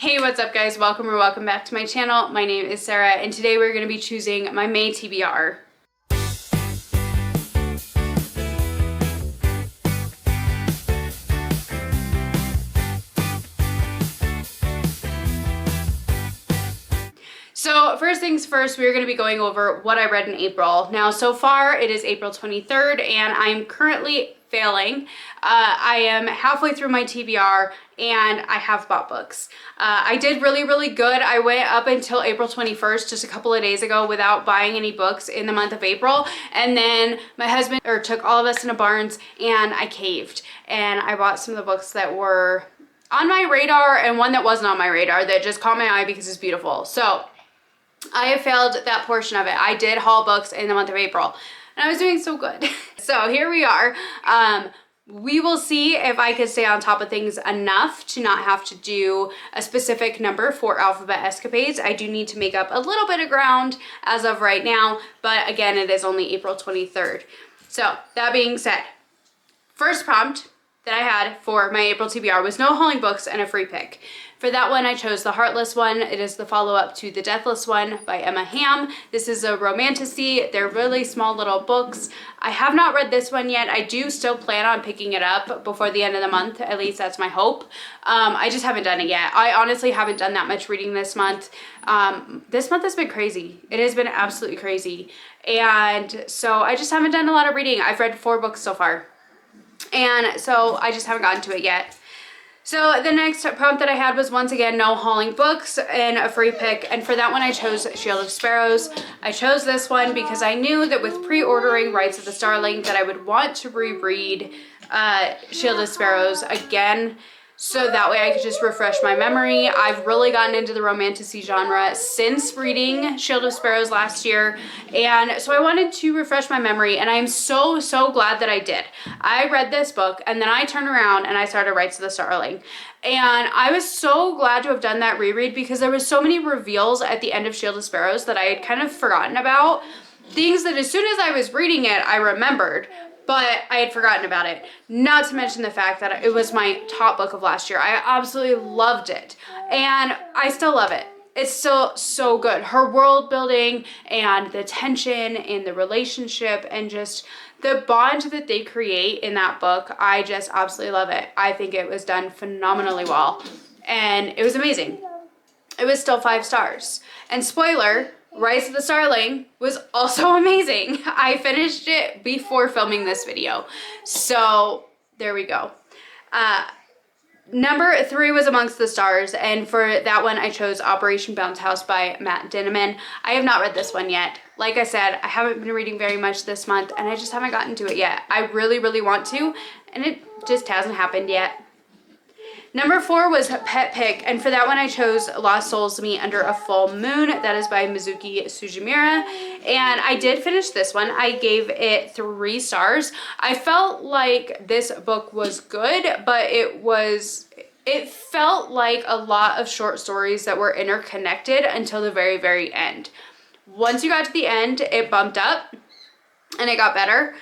Hey, what's up guys? Welcome back to my channel. My name is Sarah and today we're going to be choosing my May TBR. So first things first, we're going to be going over what I read in April. Now, so far it is April 23rd and I'm currently failing. I am halfway through my TBR and I have bought books. I did really good. I went up until April 21st, just a couple of days ago, without buying any books in the month of April. And then my husband took all of us into Barnes and I caved. And I bought some of the books that were on my radar and one that wasn't on my radar that just caught my eye because it's beautiful. So I have failed that portion of it. I did haul books in the month of April and I was doing so good. So here we are. We will see if I could stay on top of things enough to not have to do a specific number for alphabet escapades. I do need to make up a little bit of ground as of right now, but again, it is only April 23rd. So that being said, first prompt that I had for my April TBR was no hauling books and a free pick. For that one, I chose The Heartless One. It is the follow-up to The Deathless One by Emma Hamm. This is a romantasy. They're really small little books. I have not read this one yet. I do still plan on picking it up before the end of the month. At least that's my hope. I just haven't done it yet. I honestly haven't done that much reading this month. This month has been crazy. It has been absolutely crazy. And so I just haven't done a lot of reading. I've read 4 books so far. And so I just haven't gotten to it yet. So the next prompt that I had was once again no hauling books and a free pick, and for that one I chose Shield of Sparrows. I chose this one because I knew that with pre-ordering Rights of the Starling that I would want to reread Shield of Sparrows again, so that way I could just refresh my memory. I've really gotten into the romantasy genre since reading Shield of Sparrows last year, and so I wanted to refresh my memory, and I am so glad that I did. I read this book, and then I turned around and I started Rights of the Starling, and I was so glad to have done that reread because there was so many reveals at the end of Shield of Sparrows that I had kind of forgotten about. Things that as soon as I was reading it, I remembered, but I had forgotten about it. Not to mention the fact that it was my top book of last year. I absolutely loved it, and I still love it. It's still so good. Her world building and the tension and the relationship and just the bond that they create in that book, I just absolutely love it. I think it was done phenomenally well, and it was amazing. It was still 5 stars. And spoiler, Rise of the Starling was also amazing. I finished it before filming this video. So there we go. Number 3 was Amongst the Stars, and for that one I chose Operation Bounce House by Matt Dinniman. I have not read this one yet. Like I said, I haven't been reading very much this month and I just haven't gotten to it yet. I really want to, and it just hasn't happened yet. Number 4 was Pet Pick, and for that one I chose Lost Souls Meet Under a Full Moon. That is by Mizuki Sujimura, and I did finish this one. I gave it 3 stars. I felt like this book was good, but it felt like a lot of short stories that were interconnected until the very end. Once you got to the end, it bumped up and it got better.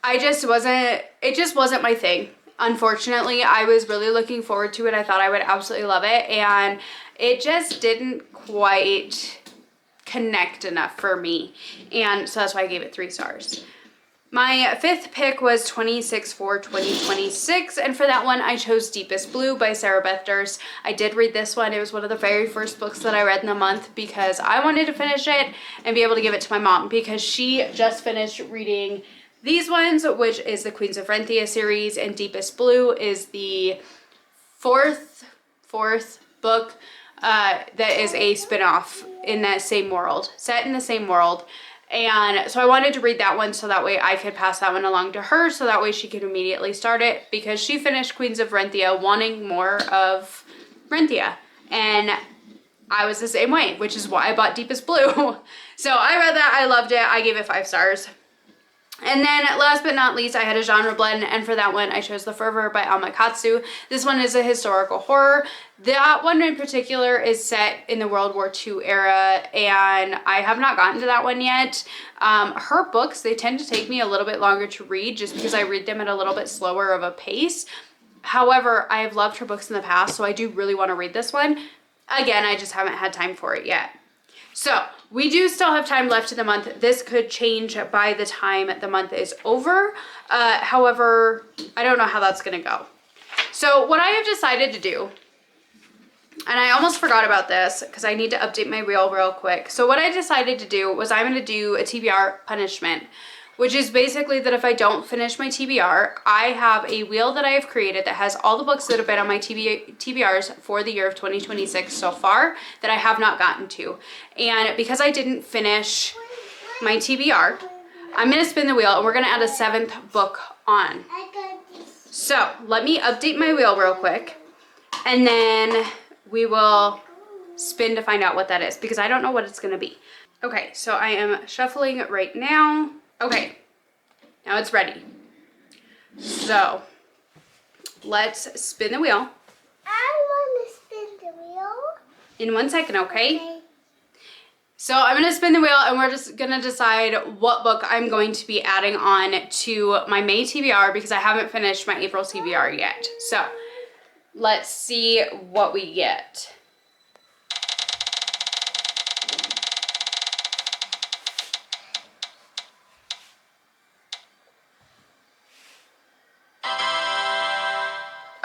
It just wasn't my thing. Unfortunately, I was really looking forward to it. I thought I would absolutely love it, and it just didn't quite connect enough for me, and so that's why I gave it 3 stars. My 5th pick was 26 for 2026, and for that one I chose Deepest Blue by Sarah Beth Durst. I did read this one. It was one of the very first books that I read in the month because I wanted to finish it and be able to give it to my mom because she just finished reading these ones, which is the Queens of Renthia series, and Deepest Blue is the fourth book that is a spin-off in that same world, set in the same world. And so I wanted to read that one so that way I could pass that one along to her so that way she could immediately start it because she finished Queens of Renthia wanting more of Renthia. And I was the same way, which is why I bought Deepest Blue. So I read that, I loved it, I gave it 5 stars. And then last but not least, I had a genre blend, and for that one I chose The Fervor by Alma Katsu. This one is a historical horror. That one in particular is set in the World War II era, and I have not gotten to that one yet. Her books, they tend to take me a little bit longer to read just because I read them at a little bit slower of a pace. However, I have loved her books in the past, so I do really want to read this one. Again, I just haven't had time for it yet. So we do still have time left in the month. This could change by the time the month is over. However, I don't know how that's gonna go. So what I have decided to do, and I almost forgot about this because I need to update my reel real quick. So what I decided to do was I'm gonna do a TBR punishment, which is basically that if I don't finish my TBR, I have a wheel that I have created that has all the books that have been on my TBRs for the year of 2026 so far that I have not gotten to. And because I didn't finish my TBR, I'm gonna spin the wheel and we're gonna add a 7th book on. So let me update my wheel real quick and then we will spin to find out what that is because I don't know what it's gonna be. Okay, so I am shuffling right now. Okay, now it's ready. So let's spin the wheel. I want to spin the wheel. In 1 second, okay? So I'm gonna spin the wheel and we're just gonna decide what book I'm going to be adding on to my May TBR because I haven't finished my April TBR yet. So let's see what we get.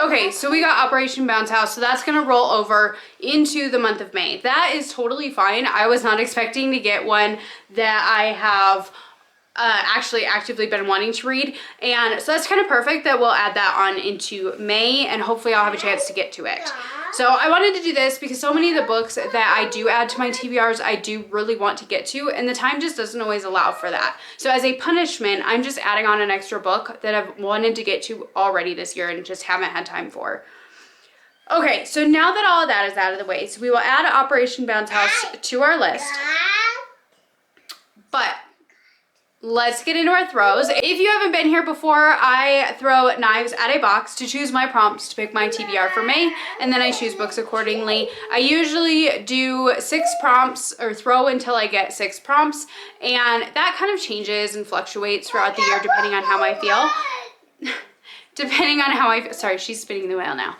Okay, so we got Operation Bounce House, so that's gonna roll over into the month of May. That is totally fine. I was not expecting to get one that I have actually actively been wanting to read, and so that's kind of perfect that we'll add that on into May, and hopefully I'll have a chance to get to it. So I wanted to do this because so many of the books that I do add to my TBRs I do really want to get to, and the time just doesn't always allow for that. So as a punishment, I'm just adding on an extra book that I've wanted to get to already this year and just haven't had time for. Okay, so now that all of that is out of the way, so we will add Operation Bounce House to our list. But let's get into our throws. If you haven't been here before, I throw knives at a box to choose my prompts to pick my TBR for May, and then I choose books accordingly. I usually do 6 prompts or throw until I get 6 prompts, and that kind of changes and fluctuates throughout the year depending on how I feel. Depending on how I feel, sorry, she's spinning the wheel now.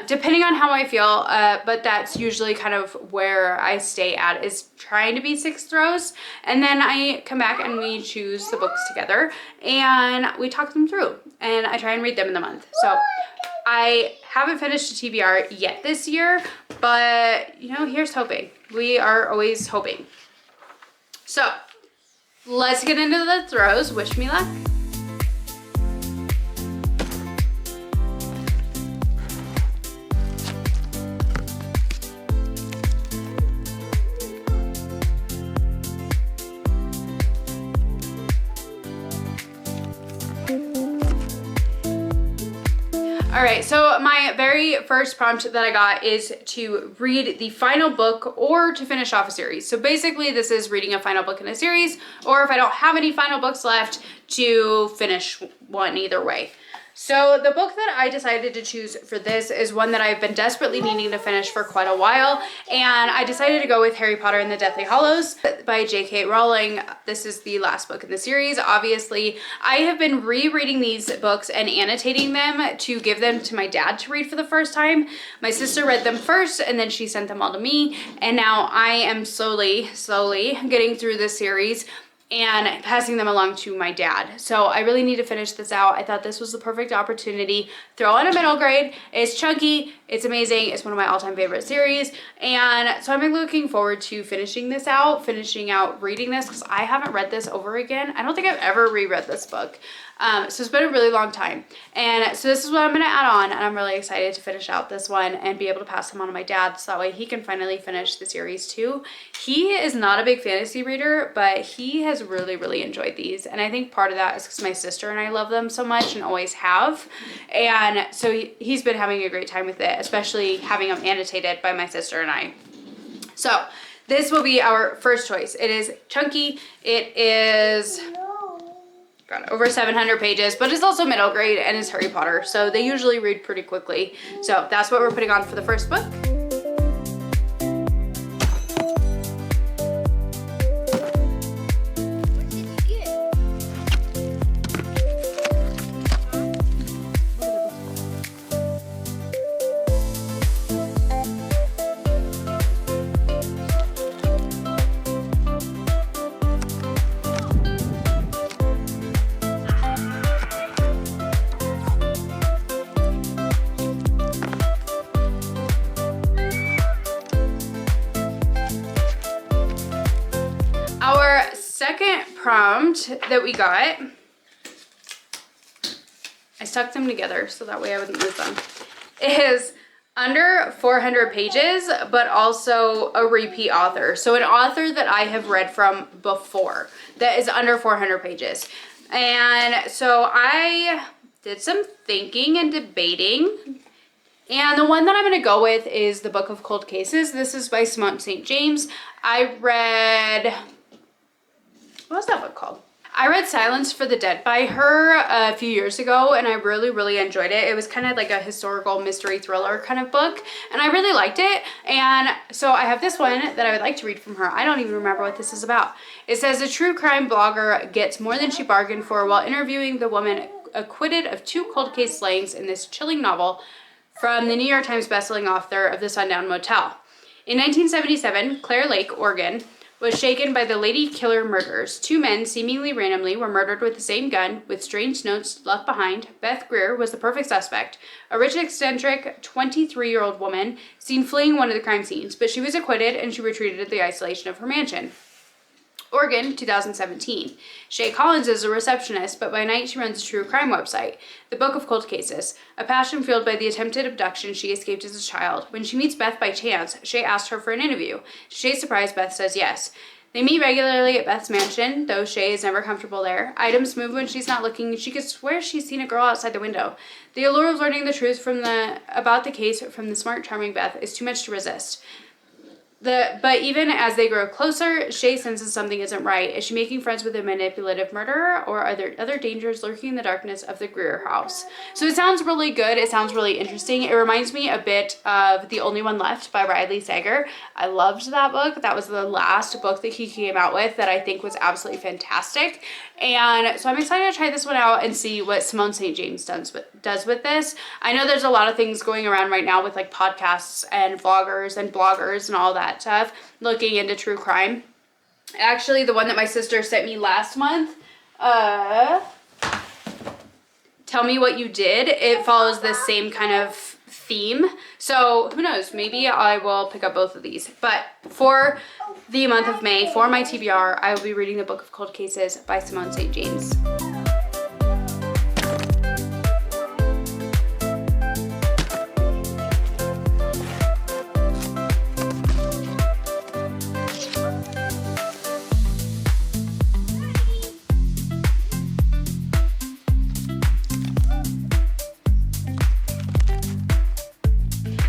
Depending on how I feel, but that's usually kind of where I stay at, is trying to be 6 throws. And then I come back and we choose the books together and we talk them through and I try and read them in the month. So I haven't finished a TBR yet this year, but you know, here's hoping. We are always hoping. So let's get into the throws. Wish me luck. All right, so my very first prompt that I got is to read the final book or to finish off a series. So basically this is reading a final book in a series, or if I don't have any final books left, to finish one, either way. So the book that I decided to choose for this is one that I've been desperately needing to finish for quite a while, and I decided to go with Harry Potter and the Deathly Hallows by J.K. Rowling. This is the last book in the series. Obviously, I have been rereading these books and annotating them to give them to my dad to read for the first time. My sister read them first, and then she sent them all to me, and now I am slowly getting through this series and passing them along to my dad. So I really need to finish this out. I thought this was the perfect opportunity. Throw in a middle grade. It's chunky, it's amazing, it's one of my all-time favorite series. And so I'm looking forward to finishing out reading this, because I haven't read this over again. I don't think I've ever reread this book. So it's been a really long time. And so this is what I'm gonna add on, and I'm really excited to finish out this one and be able to pass them on to my dad, so that way he can finally finish the series too. He is not a big fantasy reader, but he has really enjoyed these. And I think part of that is because my sister and I love them so much and always have. And so he's been having a great time with it, especially having them annotated by my sister and I. So this will be our first choice. It is chunky. It is over 700 pages, but it's also middle grade and it's Harry Potter, so they usually read pretty quickly. So that's what we're putting on for the first book. second prompt that we got, I stuck them together so that way I wouldn't lose them, is under 400 pages, but also a repeat author. So an author that I have read from before that is under 400 pages. And so I did some thinking and debating. And the one that I'm going to go with is The Book of Cold Cases. This is by Simone St. James. I read, what was that book called? I read Silence for the Dead by her a few years ago, and I really, really enjoyed it. It was kind of like a historical mystery thriller kind of book, and I really liked it. And so I have this one that I would like to read from her. I don't even remember what this is about. It says, a true crime blogger gets more than she bargained for while interviewing the woman acquitted of 2 cold case slayings in this chilling novel from the New York Times bestselling author of The Sundown Motel. In 1977, Claire Lake, Oregon, was shaken by the Lady Killer murders. 2 men, seemingly randomly, were murdered with the same gun, with strange notes left behind. Beth Greer was the perfect suspect, a rich, eccentric 23-year-old woman seen fleeing one of the crime scenes, but she was acquitted and she retreated to the isolation of her mansion. Oregon, 2017. Shay Collins is a receptionist, but by night she runs a true crime website, The Book of Cold Cases, a passion fueled by the attempted abduction she escaped as a child. When she meets Beth by chance, Shay asks her for an interview. To Shay's surprise, Beth says yes. They meet regularly at Beth's mansion, though Shay is never comfortable there. Items move when she's not looking, and she could swear she's seen a girl outside the window. The allure of learning the truth about the case from the smart, charming Beth is too much to resist. But even as they grow closer, Shay senses something isn't right. Is she making friends with a manipulative murderer, or are there other dangers lurking in the darkness of the Greer house? So it sounds really good. It sounds really interesting. It reminds me a bit of The Only One Left by Riley Sager. I loved that book. That was the last book that he came out with that I think was absolutely fantastic. And so I'm excited to try this one out and see what Simone St. James does with this. I know there's a lot of things going around right now with like podcasts and vloggers and bloggers and all that stuff looking into true crime. Actually, the one that my sister sent me last month, Tell Me What You Did, it follows this same kind of theme. So who knows, maybe I will pick up both of these. But for the month of May, for my TBR, I will be reading The Book of Cold Cases by Simone St. James.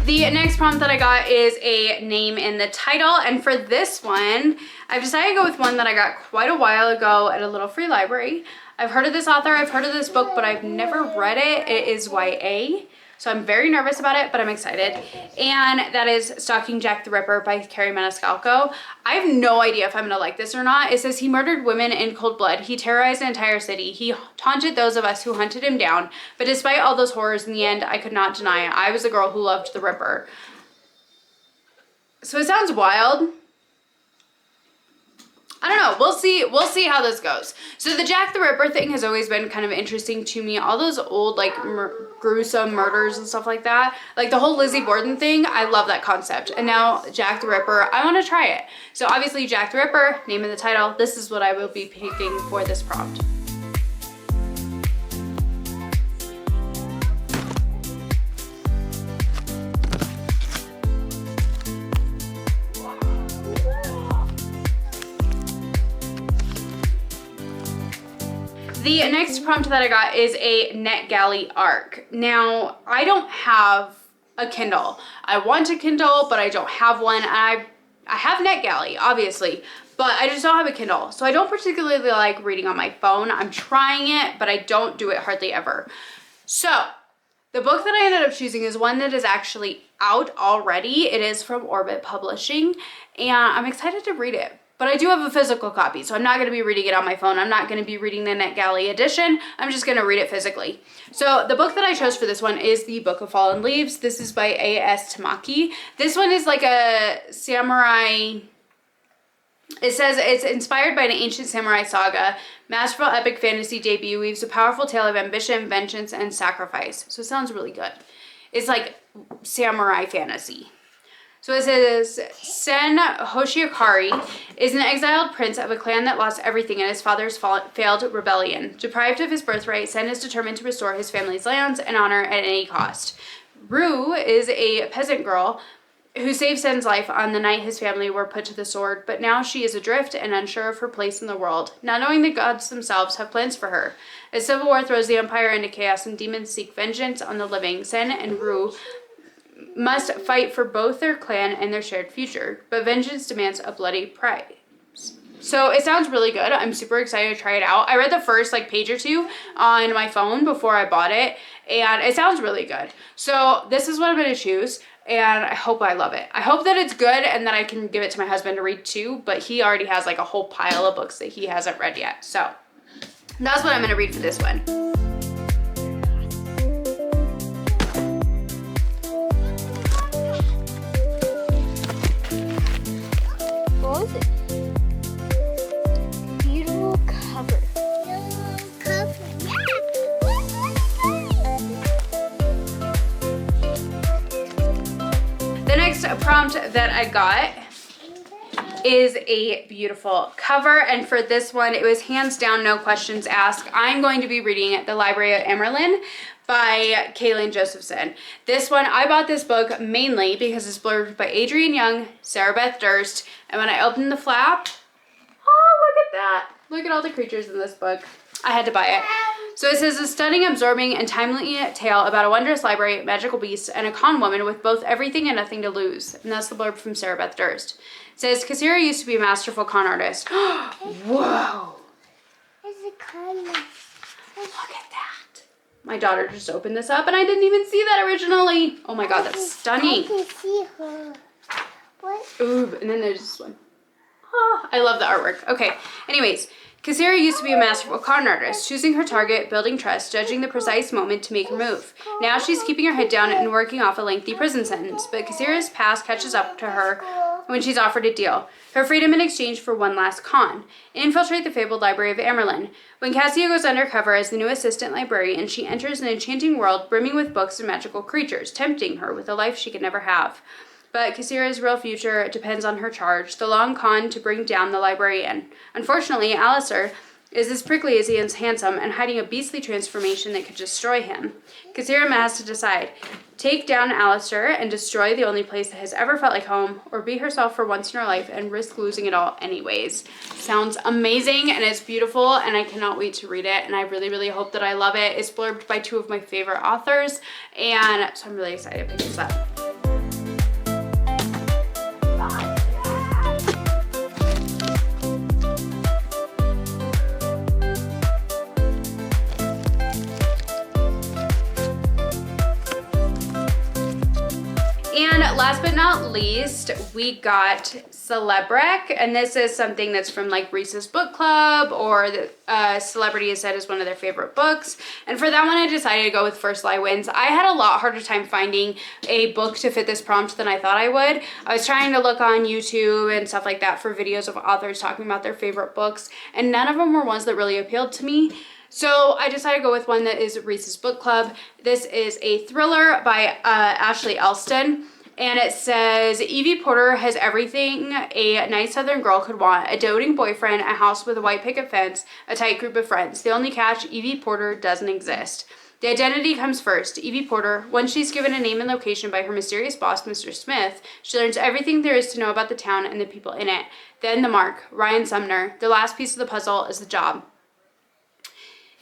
The next prompt that I got is a name in the title, and for this one, I've decided to go with one that I got quite a while ago at a little free library. I've heard of this author, I've heard of this book, but I've never read it. It is YA, so I'm very nervous about it, but I'm excited. And that is Stalking Jack the Ripper by Carrie Maniscalco. I have no idea if I'm gonna like this or not. It says he murdered women in cold blood. He terrorized an entire city. He taunted those of us who hunted him down. But despite all those horrors, in the end, I could not deny it. I was the girl who loved the Ripper. So it sounds wild. I don't know. We'll see how this goes. So the Jack the Ripper thing has always been kind of interesting to me. All those old like gruesome murders and stuff like that. Like the whole Lizzie Borden thing, I love that concept. And now Jack the Ripper, I want to try it. So obviously Jack the Ripper, name of the title. This is what I will be picking for this prompt. The next prompt that I got is a NetGalley ARC. Now, I don't have a Kindle. I want a Kindle, but I don't have one. I have NetGalley, obviously, but I just don't have a Kindle. So I don't particularly like reading on my phone. I'm trying it, but I don't do it hardly ever. So the book that I ended up choosing is one that is actually out already. It is from Orbit Publishing, and I'm excited to read it. But I do have a physical copy, so I'm not going to be reading it on my phone. I'm not going to be reading the NetGalley edition. I'm just going to read it physically. So the book that I chose for this one is The Book of Fallen Leaves. This is by A.S. Tamaki. This one is like a samurai... It says it's inspired by an ancient samurai saga. Masterful epic fantasy debut weaves a powerful tale of ambition, vengeance, and sacrifice. So it sounds really good. It's like samurai fantasy. So it says, Sen Hoshiakari is an exiled prince of a clan that lost everything in his father's failed rebellion. Deprived of his birthright, Sen is determined to restore his family's lands and honor at any cost. Rue is a peasant girl who saved Sen's life on the night his family were put to the sword, but now she is adrift and unsure of her place in the world, not knowing the gods themselves have plans for her. As civil war throws the empire into chaos and demons seek vengeance on the living, Sen and Rue must fight for both their clan and their shared future, but vengeance demands a bloody price. So it sounds really good. I'm super excited to try it out. I read the first page or two on my phone before I bought it, and it sounds really good. So this is what I'm going to choose, and I hope I love it. I hope that it's good and that I can give it to my husband to read too, but he already has a whole pile of books that he hasn't read yet. So that's what I'm going to read for this one. What was it? Beautiful cover. Beautiful cover. The next prompt that I got is a beautiful cover, and for this one it was hands down, no questions asked. I'm going to be reading The Library of Amerlin by Kaylin Josephson. This one, I bought this book mainly because it's blurbed by Adrienne Young, Sarah Beth Durst, and when I opened the flap, oh, look at that. Look at all the creatures in this book. I had to buy it. So it says, a stunning, absorbing, and timely tale about a wondrous library, magical beasts, and a con woman with both everything and nothing to lose. And that's the blurb from Sarah Beth Durst. It says, Kassira used to be a masterful con artist. Whoa. It's a kindness. Look at that. My daughter just opened this up, and I didn't even see that originally. Oh my god, that's stunning. I can see her. What? Ooh, and then there's this one. Oh, I love the artwork. Okay, anyways. Kassira used to be a masterful con artist, choosing her target, building trust, judging the precise moment to make her move. Now she's keeping her head down and working off a lengthy prison sentence, but Kassira's past catches up to her when she's offered a deal. Her freedom in exchange for one last con. Infiltrate the fabled Library of Amerlin. When Cassia goes undercover as the new assistant librarian, she enters an enchanting world brimming with books and magical creatures, tempting her with a life she could never have. But Kassira's real future depends on her charge, the long con to bring down the librarian. Unfortunately, Alistair is as prickly as he is handsome and hiding a beastly transformation that could destroy him. Kassira has to decide, take down Alistair and destroy the only place that has ever felt like home, or be herself for once in her life and risk losing it all anyways. Sounds amazing, and it's beautiful, and I cannot wait to read it, and I really, really hope that I love it. It's blurbed by two of my favorite authors, and so I'm really excited to pick this up. Last but not least, we got Celebrek, and this is something that's from Reese's Book Club, or the celebrity has said is one of their favorite books. And for that one, I decided to go with First Lie Wins. I had a lot harder time finding a book to fit this prompt than I thought I would. I was trying to look on YouTube and stuff like that for videos of authors talking about their favorite books, and none of them were ones that really appealed to me. So I decided to go with one that is Reese's Book Club. This is a thriller by Ashley Elston. And it says, Evie Porter has everything a nice southern girl could want. A doting boyfriend, a house with a white picket fence, a tight group of friends. The only catch, Evie Porter doesn't exist. The identity comes first. Evie Porter, once she's given a name and location by her mysterious boss, Mr. Smith, she learns everything there is to know about the town and the people in it. Then the mark, Ryan Sumner. The last piece of the puzzle is the job.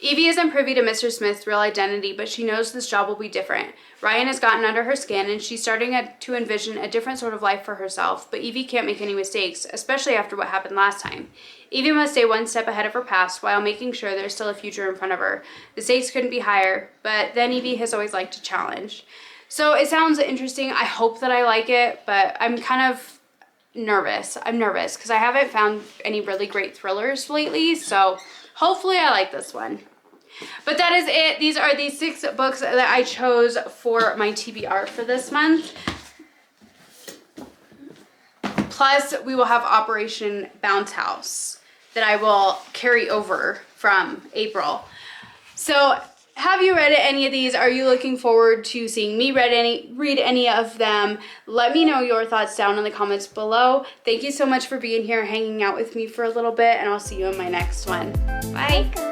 Evie isn't privy to Mr. Smith's real identity, but she knows this job will be different. Ryan has gotten under her skin, and she's starting to envision a different sort of life for herself, but Evie can't make any mistakes, especially after what happened last time. Evie must stay one step ahead of her past while making sure there's still a future in front of her. The stakes couldn't be higher, but then Evie has always liked a challenge. So it sounds interesting. I hope that I like it, but I'm kind of nervous. I'm nervous because I haven't found any really great thrillers lately, so hopefully I like this one. But that is it. These are the 6 books that I chose for my TBR for this month. Plus, we will have Operation Bounce House that I will carry over from April. So Have you read any of these? Are you looking forward to seeing me read any of them? Let me know your thoughts down in the comments below. Thank you so much for being here, hanging out with me for a little bit, and I'll see you in my next one. Bye.